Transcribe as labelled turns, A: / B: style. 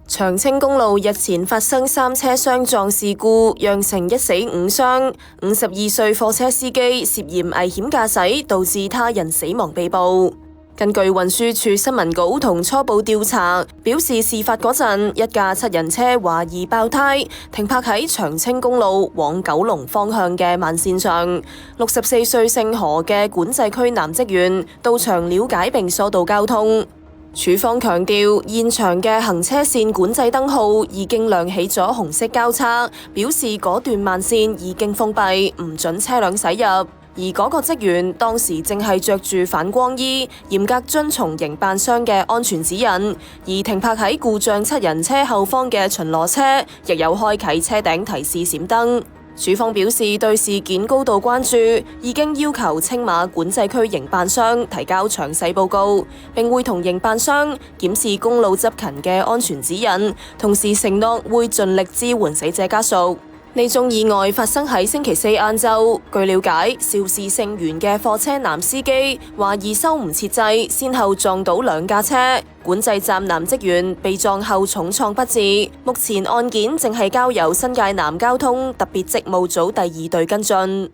A: 長青公路日前發生3車相撞事故，釀成1死5傷。52歲貨車司機涉嫌危險駕駛，導致他人死亡被捕。根據運輸署新聞稿同初步調查，表示事發嗰陣，一架7人車懷疑爆胎，停泊喺長青公路往九龍方向嘅慢線上。64歲姓何嘅管制區男職員到場了解並疏導交通。署方強調，現場嘅行車線管制燈號已經亮起咗紅色交叉，表示嗰段慢線已經封閉，唔准車輛駛入。而嗰個職員當時正係着住反光衣，嚴格遵從營辦商嘅安全指引。而停泊喺故障7人車後方嘅巡邏車，亦有開啟車頂提示閃燈。署方表示對事件高度關注，已經要求青馬管制區營辦商提交詳細報告，並會同營辦商檢視公路執勤嘅安全指引，同時承諾會盡力支援死者家屬。呢宗意外發生喺星期4晏晝。據了解，肇事姓袁嘅貨車男司機懷疑收唔切掣，先後撞到2架車。管制站男職員被撞後重創不治。目前案件正係交由新界南交通特別職務組第2隊跟進。